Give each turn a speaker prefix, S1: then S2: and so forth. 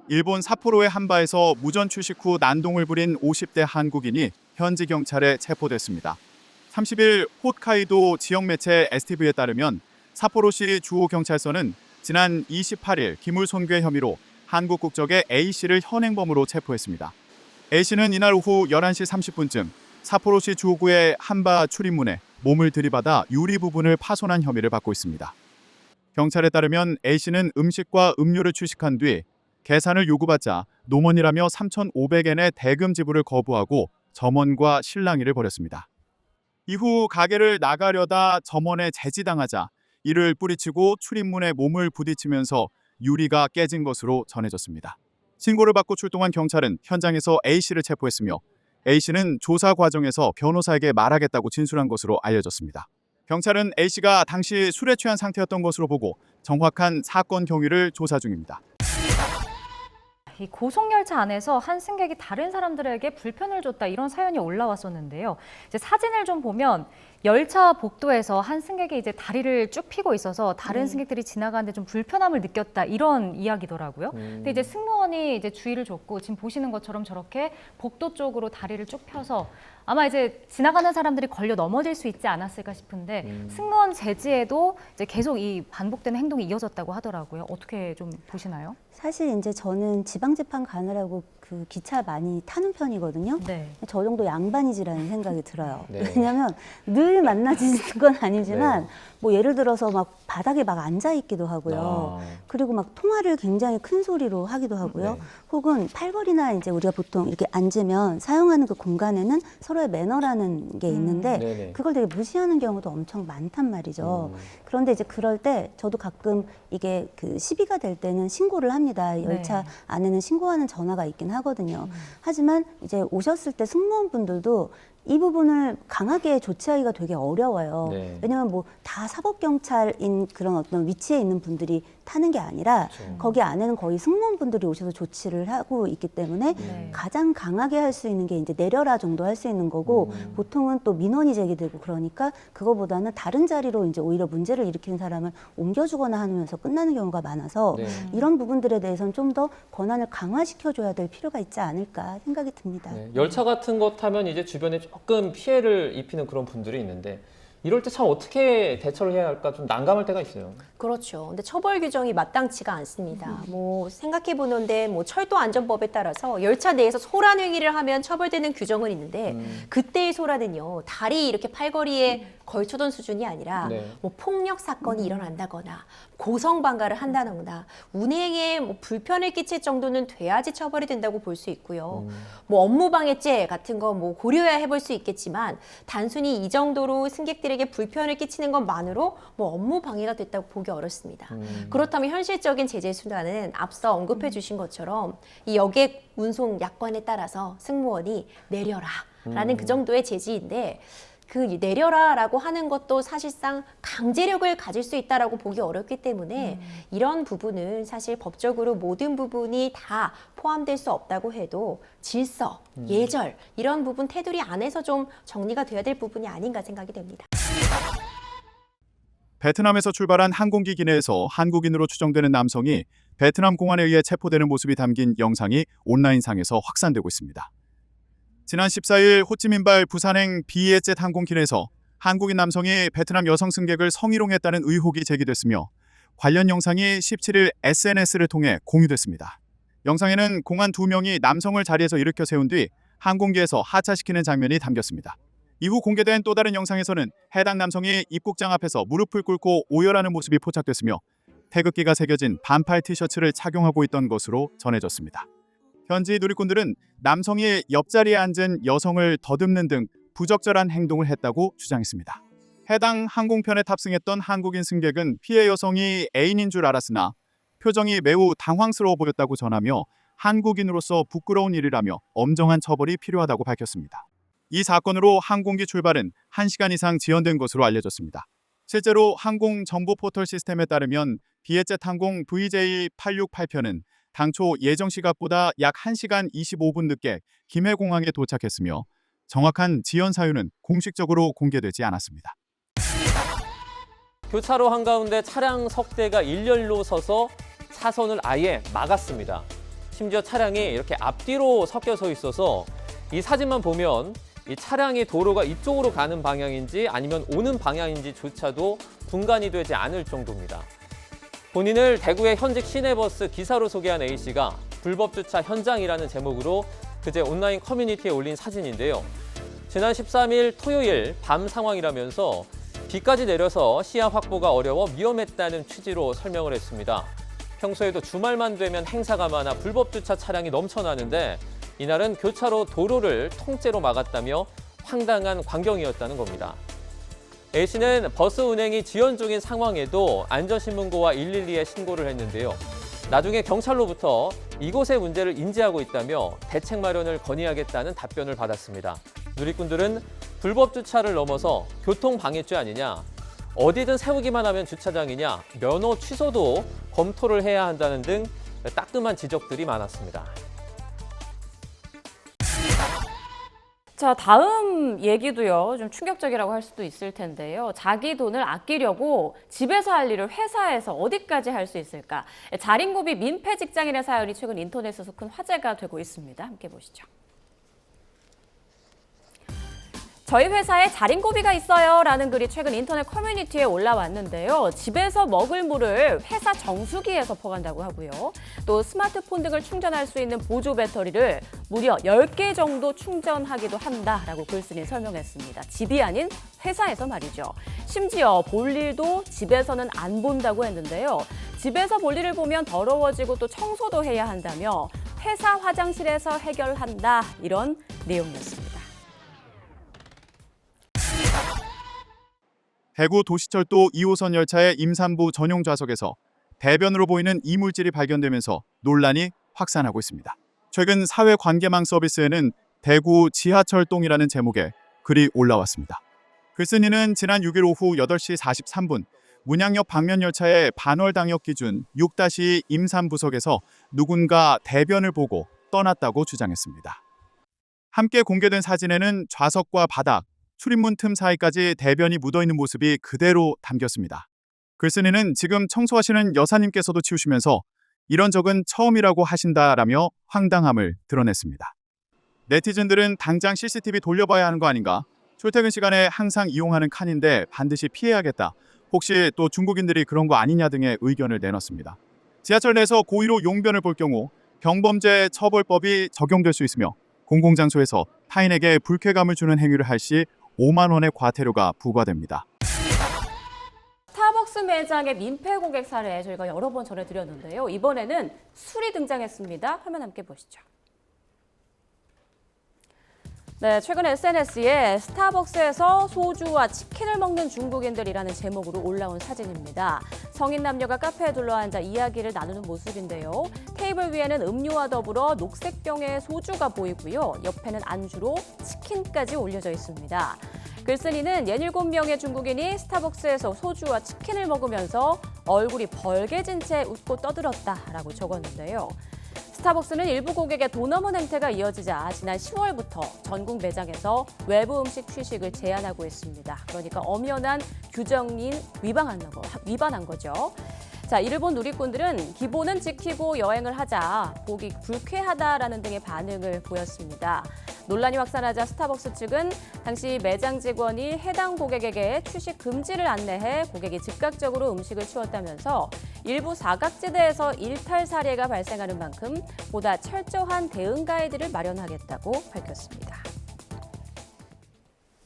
S1: 일본 삿포로의 한바에서 무전 출식 후 난동을 부린 50대 한국인이 현지 경찰에 체포됐습니다. 30일 홋카이도 지역 매체 STV에 따르면 삿포로시 주호경찰서는 지난 28일 기물 손괴 혐의로 한국 국적의 A씨를 현행범으로 체포했습니다. A씨는 이날 오후 11시 30분쯤 삿포로시 주호구의 한바 출입문에 몸을 들이받아 유리 부분을 파손한 혐의를 받고 있습니다. 경찰에 따르면 A씨는 음식과 음료를 출식한 뒤 계산을 요구받자 노원이라며 3,500엔의 대금 지불을 거부하고 점원과 실랑이를 벌였습니다. 이후 가게를 나가려다 점원에 제지당하자 이를 뿌리치고 출입문에 몸을 부딪히면서 유리가 깨진 것으로 전해졌습니다. 신고를 받고 출동한 경찰은 현장에서 A씨를 체포했으며 A씨는 조사 과정에서 변호사에게 말하겠다고 진술한 것으로 알려졌습니다. 경찰은 A씨가 당시 술에 취한 상태였던 것으로 보고 정확한 사건 경위를 조사 중입니다.
S2: 이 고속열차 안에서 한 승객이 다른 사람들에게 불편을 줬다 이런 사연이 올라왔었는데요. 이제 사진을 좀 보면 열차 복도에서 한 승객이 이제 다리를 쭉 펴고 있어서 다른 승객들이 지나가는데 좀 불편함을 느꼈다 이런 이야기더라고요. 근데 이제 승무원이 이제 주의를 줬고 지금 보시는 것처럼 저렇게 복도 쪽으로 다리를 쭉 펴서 아마 이제 지나가는 사람들이 걸려 넘어질 수 있지 않았을까 싶은데 승무원 제지에도 이제 계속 이 반복되는 행동이 이어졌다고 하더라고요. 어떻게 좀 보시나요?
S3: 사실 이제 저는 지방재판 가느라고 그 기차 많이 타는 편이거든요.
S2: 네.
S3: 저 정도 양반이지라는 생각이 들어요.
S4: 네.
S3: 왜냐하면 늘 만나지는 건 아니지만
S4: 네.
S3: 뭐 예를 들어서 막 바닥에 막 앉아 있기도 하고요. 그리고 막 통화를 굉장히 큰 소리로 하기도 하고요.
S4: 네.
S3: 혹은 팔걸이나 이제 우리가 보통 이렇게 앉으면 사용하는 그 공간에는 서로의 매너라는 게 있는데
S4: 네네.
S3: 그걸 되게 무시하는 경우도 엄청 많단 말이죠. 그런데 이제 그럴 때 저도 가끔 이게 그 시비가 될 때는 신고를 합니다. 열차
S2: 네.
S3: 안에는 신고하는 전화가 있긴 하거든요. 하지만 이제 오셨을 때 승무원분들도 이 부분을 강하게 조치하기가 되게 어려워요.
S4: 네.
S3: 왜냐면 뭐 다 사법경찰인 그런 어떤 위치에 있는 분들이 타는 게 아니라
S4: 그렇죠.
S3: 거기 안에는 거의 승무원분들이 오셔서 조치를 하고 있기 때문에
S2: 네.
S3: 가장 강하게 할 수 있는 게 이제 내려라 정도 할 수 있는 거고 보통은 또 민원이 제기되고 그러니까 그거보다는 다른 자리로 이제 오히려 문제를 일으키는 사람을 옮겨주거나 하면서 끝나는 경우가 많아서
S4: 네.
S3: 이런 부분들에 대해서는 좀 더 권한을 강화시켜줘야 될 필요가 있지 않을까 생각이 듭니다.
S4: 네. 열차 같은 거 타면 이제 주변에 조금 피해를 입히는 그런 분들이 있는데 이럴 때 참 어떻게 대처를 해야 할까 좀 난감할 때가 있어요.
S5: 그렇죠. 근데 처벌 규정이 마땅치가 않습니다. 뭐 생각해 보는데 뭐 철도 안전법에 따라서 열차 내에서 소란 행위를 하면 처벌되는 규정은 있는데 그때의 소란은요 다리 이렇게 팔걸이에 걸쳐둔 수준이 아니라
S4: 네.
S5: 뭐 폭력 사건이 일어난다거나 고성방가를 한다거나 운행에 뭐 불편을 끼칠 정도는 돼야지 처벌이 된다고 볼 수 있고요. 뭐 업무방해죄 같은 거 뭐 고려해야 해볼 수 있겠지만 단순히 이 정도로 승객들에게 불편을 끼치는 것만으로 뭐 업무방해가 됐다고 보기 어렵습니다. 그렇다면 현실적인 제재 수단은 앞서 언급해 주신 것처럼 이 여객 운송 약관에 따라서 승무원이 내려라라는 그 정도의 제지인데 그 내려라라고 하는 것도 사실상 강제력을 가질 수 있다라고 보기 어렵기 때문에 이런 부분은 사실 법적으로 모든 부분이 다 포함될 수 없다고 해도 질서, 예절 이런 부분 테두리 안에서 좀 정리가 돼야 될 부분이 아닌가 생각이 됩니다.
S1: 베트남에서 출발한 항공기 기내에서 한국인으로 추정되는 남성이 베트남 공안에 의해 체포되는 모습이 담긴 영상이 온라인상에서 확산되고 있습니다. 지난 14일 호찌민발 부산행 비에젯 항공기내에서 한국인 남성이 베트남 여성 승객을 성희롱했다는 의혹이 제기됐으며 관련 영상이 17일 SNS를 통해 공유됐습니다. 영상에는 공안 2명이 남성을 자리에서 일으켜 세운 뒤 항공기에서 하차시키는 장면이 담겼습니다. 이후 공개된 또 다른 영상에서는 해당 남성이 입국장 앞에서 무릎을 꿇고 오열하는 모습이 포착됐으며 태극기가 새겨진 반팔 티셔츠를 착용하고 있던 것으로 전해졌습니다. 현지 누리꾼들은 남성이 옆자리에 앉은 여성을 더듬는 등 부적절한 행동을 했다고 주장했습니다. 해당 항공편에 탑승했던 한국인 승객은 피해 여성이 애인인 줄 알았으나 표정이 매우 당황스러워 보였다고 전하며 한국인으로서 부끄러운 일이라며 엄정한 처벌이 필요하다고 밝혔습니다. 이 사건으로 항공기 출발은 1시간 이상 지연된 것으로 알려졌습니다. 실제로 항공 정보 포털 시스템에 따르면 비에젯 항공 VJ868편은 당초 예정 시각보다 약 1시간 25분 늦게 김해공항에 도착했으며 정확한 지연 사유는 공식적으로 공개되지 않았습니다.
S4: 교차로 한가운데 차량 석 대가 일렬로 서서 차선을 아예 막았습니다. 심지어 차량이 이렇게 앞뒤로 섞여 서 있어서 이 사진만 보면 이 차량이 도로가 이쪽으로 가는 방향인지 아니면 오는 방향인지조차도 분간이 되지 않을 정도입니다. 본인을 대구의 현직 시내버스 기사로 소개한 A씨가 불법 주차 현장이라는 제목으로 그제 온라인 커뮤니티에 올린 사진인데요. 지난 13일 토요일 밤 상황이라면서 비까지 내려서 시야 확보가 어려워 위험했다는 취지로 설명을 했습니다. 평소에도 주말만 되면 행사가 많아 불법 주차 차량이 넘쳐나는데 이날은 교차로 도로를 통째로 막았다며 황당한 광경이었다는 겁니다. A씨는 버스 운행이 지연 중인 상황에도 안전신문고와 112에 신고를 했는데요. 나중에 경찰로부터 이곳의 문제를 인지하고 있다며 대책 마련을 건의하겠다는 답변을 받았습니다. 누리꾼들은 불법 주차를 넘어서 교통방해죄 아니냐, 어디든 세우기만 하면 주차장이냐, 면허 취소도 검토를 해야 한다는 등 따끔한 지적들이 많았습니다.
S6: 자, 다음 얘기도요, 좀 충격적이라고 할 수도 있을 텐데요. 자기 돈을 아끼려고 집에서 할 일을 회사에서 어디까지 할 수 있을까? 자린고비 민폐 직장인의 사연이 최근 인터넷에서 큰 화제가 되고 있습니다. 함께 보시죠. 저희 회사에 자린고비가 있어요 라는 글이 최근 인터넷 커뮤니티에 올라왔는데요. 집에서 먹을 물을 회사 정수기에서 퍼간다고 하고요. 또 스마트폰 등을 충전할 수 있는 보조 배터리를 무려 10개 정도 충전하기도 한다라고 글쓴이 설명했습니다. 집이 아닌 회사에서 말이죠. 심지어 볼일도 집에서는 안 본다고 했는데요. 집에서 볼일을 보면 더러워지고 또 청소도 해야 한다며 회사 화장실에서 해결한다, 이런 내용이었습니다.
S1: 대구 도시철도 2호선 열차의 임산부 전용 좌석에서 대변으로 보이는 이물질이 발견되면서 논란이 확산하고 있습니다. 최근 사회관계망 서비스에는 대구 지하철똥이라는 제목의 글이 올라왔습니다. 글쓴이는 지난 6일 오후 8시 43분 문양역 방면 열차의 반월당역 기준 6-2 임산부석에서 누군가 대변을 보고 떠났다고 주장했습니다. 함께 공개된 사진에는 좌석과 바닥, 출입문 틈 사이까지 대변이 묻어있는 모습이 그대로 담겼습니다. 글쓴이는 지금 청소하시는 여사님께서도 치우시면서 이런 적은 처음이라고 하신다라며 황당함을 드러냈습니다. 네티즌들은 당장 CCTV 돌려봐야 하는 거 아닌가? 출퇴근 시간에 항상 이용하는 칸인데 반드시 피해야겠다. 혹시 또 중국인들이 그런 거 아니냐 등의 의견을 내놨습니다. 지하철 내에서 고의로 용변을 볼 경우 경범죄 처벌법이 적용될 수 있으며 공공장소에서 타인에게 불쾌감을 주는 행위를 할 시 5만 원의 과태료가 부과됩니다.
S6: 스타벅스 매장의 민폐 고객 사례 저희가 여러 번 전해드렸는데요. 이번에는 술이 등장했습니다. 화면 함께 보시죠. 네, 최근 SNS에 스타벅스에서 소주와 치킨을 먹는 중국인들이라는 제목으로 올라온 사진입니다. 성인 남녀가 카페에 둘러앉아 이야기를 나누는 모습인데요. 테이블 위에는 음료와 더불어 녹색 병에 소주가 보이고요. 옆에는 안주로 치킨까지 올려져 있습니다. 글쓴이는 67명의 중국인이 스타벅스에서 소주와 치킨을 먹으면서 얼굴이 벌개진 채 웃고 떠들었다라고 적었는데요. 스타벅스는 일부 고객의 돈 없는 행태가 이어지자 지난 10월부터 전국 매장에서 외부 음식 취식을 제한하고 있습니다. 그러니까 엄연한 규정인 위반한 거죠. 자, 이를 본 누리꾼들은 기본은 지키고 여행을 하자, 보기 불쾌하다라는 등의 반응을 보였습니다. 논란이 확산하자 스타벅스 측은 당시 매장 직원이 해당 고객에게 취식 금지를 안내해 고객이 즉각적으로 음식을 치웠다면서 일부 사각지대에서 일탈 사례가 발생하는 만큼 보다 철저한 대응 가이드를 마련하겠다고 밝혔습니다.